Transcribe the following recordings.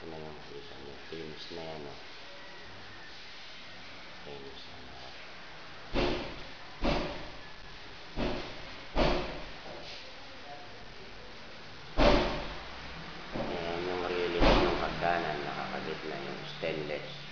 Ito na yung makita nyo. Finish na yan, o. Finish na na. Ayan yung release ng hagdanan. Nakakabit na yung stainless.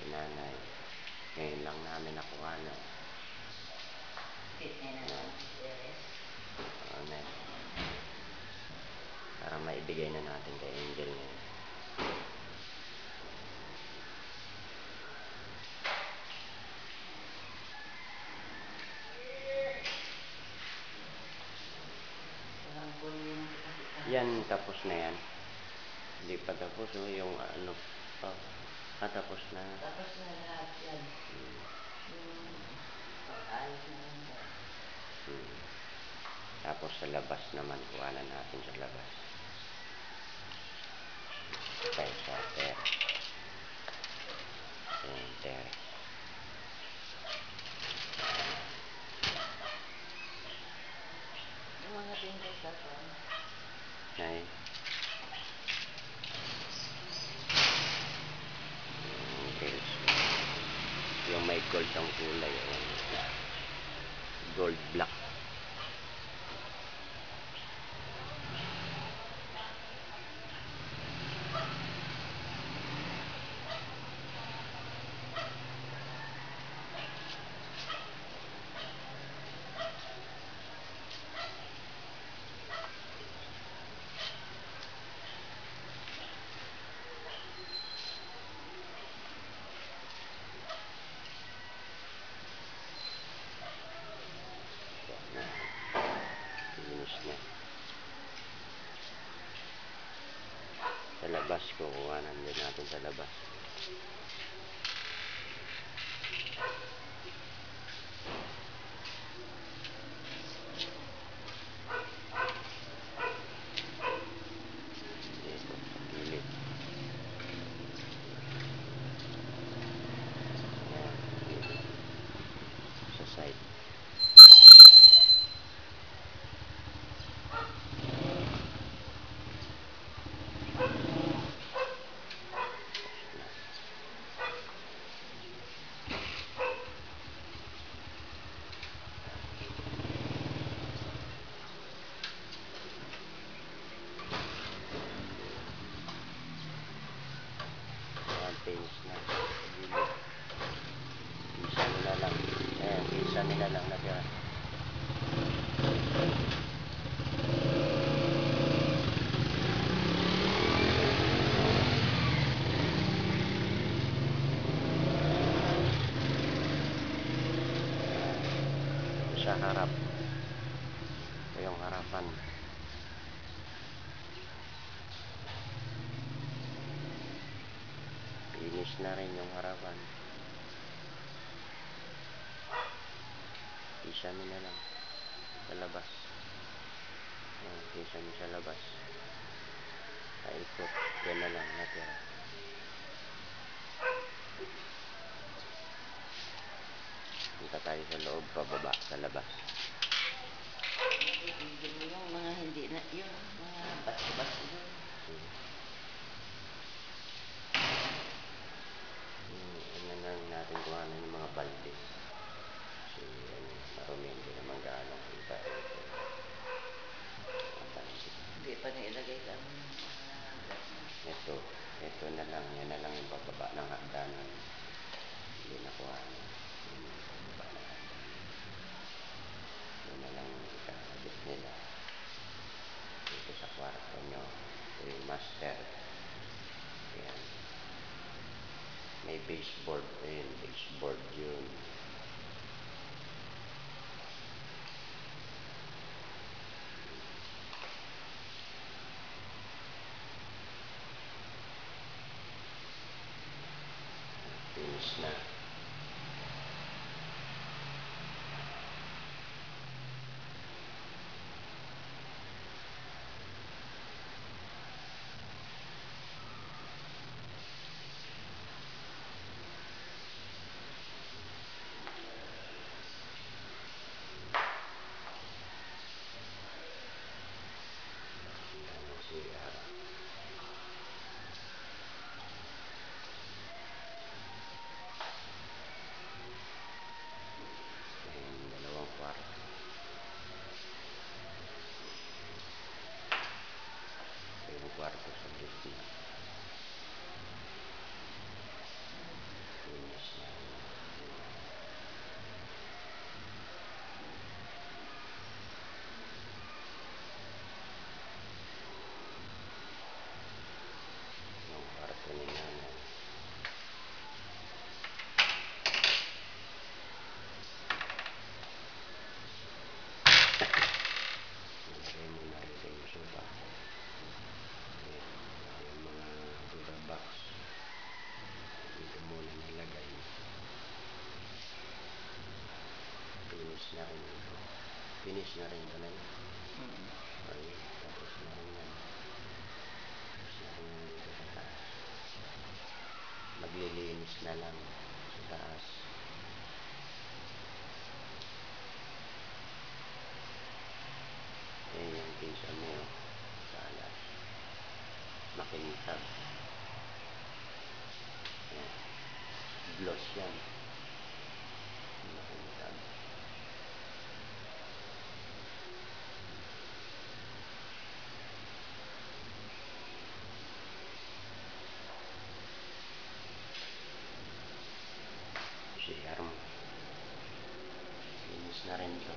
Sinanay. Ngayon lang namin nakuha na. Para maibigay na natin kay Angel ngayon. Yan, tapos na yan. Hindi pa tapos, o, yung ano pa. Tapos na. Tapos na lahat yan. Yung pag-ayos na lang yan. Tapos sa labas naman, kuhanan natin sa labas. Tayo sa center. Yung mga tingkay sa to. Ay. Yung may gold ang kulay. Gold black. Finish na. Sa labas, kukuhanan din natin sa labas. Dito, gilid. Ayan, gilid. Sa side. Finish na. Gilid. Isa nila lang. Ayan, isa nila lang natira. Sa harap. Ito yung harapan. Finish na rin yung harapan. Isa nila lang sa labas. Isa nila sa labas. Ikot. Yan na lang natira. Punta tayo sa loob, pababa sa labas. Yung mga hindi na, yung mga bas-bas yun. Ano lang natin kuhanan yung mga balde. Kasi marumi, hindi naman gaano kita. Hindi pa nailagay lang yung mga ito na lang, yan na lang yung pababa ng hagdanan. Hindi na kuhanan. Pababa ng hagdanan. Yan na lang yung ikakabit nila. Dito sa kwarto nyo. Ito yung master. Yan. May baseboard. Ayun, baseboard yun. na. CR. Yung dalawang kwarto. Yung kwarto sa gitna. Finish na. Yung kwarto ni nanay. Nilagay mo na rin yung sofa. Yung mga Buddha box. Dito muna nilagay. Finish na rin ito. Finish na rin ito na yun. Ayun, tapos na rin yan. Tapos na rin yan dito sa taas. Maglilinis na lang sa taas. Ayan yung pinsan mo. Sa alas. Makintab. Ayan. Gloss yan. Makintab. CR mo. Finish na rin ito.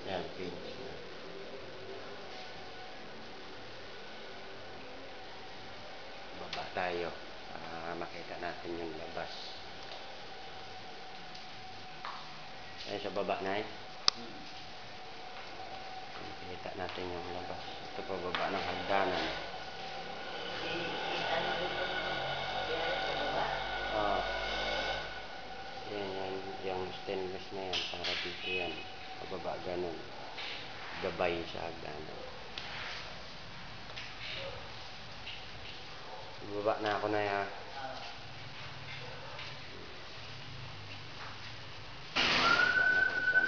Yan, finish na. Baba tayo. Makita natin yung labas. Ayan sa baba na eh. Makita natin yung labas. Ito pa baba ng hagdanan. Ano dito? Kaya sa baba? Yan, yung stainless na yan. Para dito yan. Pababa ganun. Gabay sa hagdanan. Baba na ako na ya. Baba na ako dyan.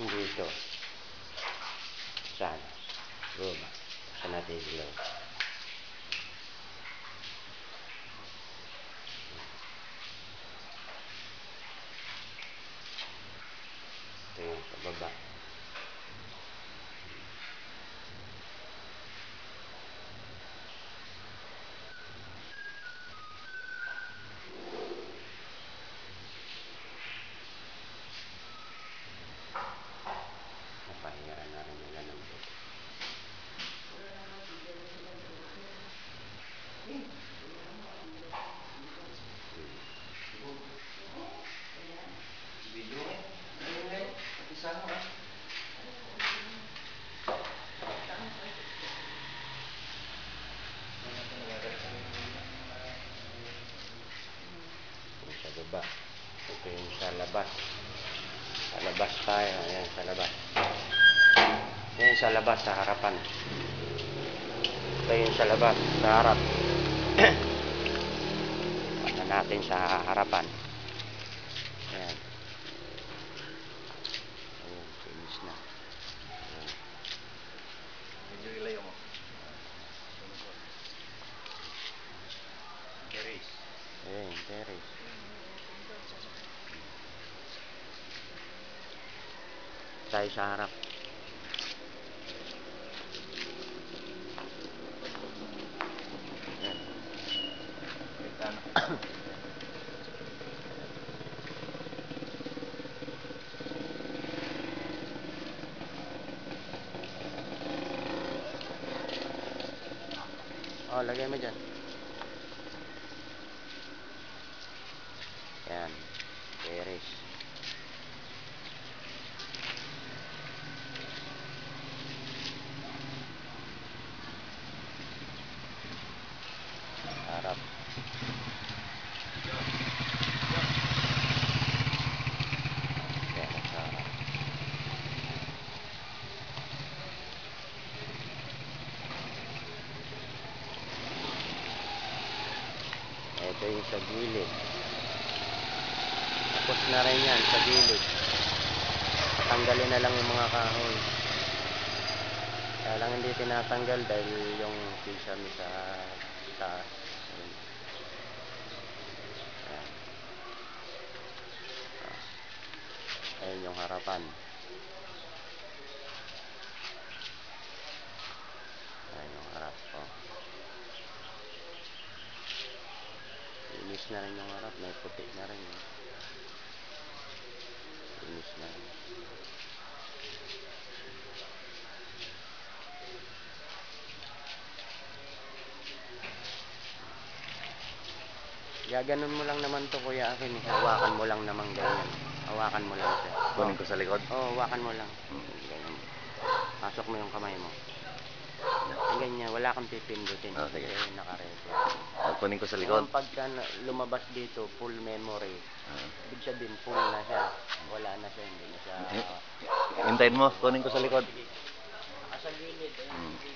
Dito. Sana. Baba. Sa natin ilaw. Ito yung sa baba. Napahingaan na rin nila ng buto. Video eh. Ayun, isa mo ah. Yung sa baba. Ito yung sa labas. Sa labas tayo. Ayan, sa labas. Ayan sa labas, sa harapan. Ito yung sa labas, sa harap. Pagka natin sa harapan. Ayan. Ayan, finish na. Ayan. Medyo ilayo mo. Terrace. Ayan, terrace. Tayo sa harap. Ayan. Bintana. Oh, lagay mo dyan. Yan. Iris. Harap. Yan, sa harap. Ito yung sa gilid. Tapos na rin yan sa gilid. Tanggalin na lang yung mga kahoy. Kaya lang hindi tinatanggal dahil yung kisame sa taas. Ayun. Ayan. Ayun yung harapan. Ayan yung harap ko. Linis na rin yung harap. May puti na rin. Linis na rin. Gaganon mo lang naman to, Kuya Akin. Hawakan mo lang naman ganyan. Hawakan mo lang siya. Kunin ko sa likod. Oo, hawakan mo lang. Ganyan. Pasok mo yung kamay mo. Ganyan, wala kang pipindutin. Ah, sige. Kasi nakarecord. Kunin ko sa Ngayon, likod. pagka lumabas dito, full memory. Ah. Ibig sabihin, full na siya. Wala na siya, hindi na siya... Hintayin mo, kunin ko sa likod. Sige. Nasa gilid. Ayun.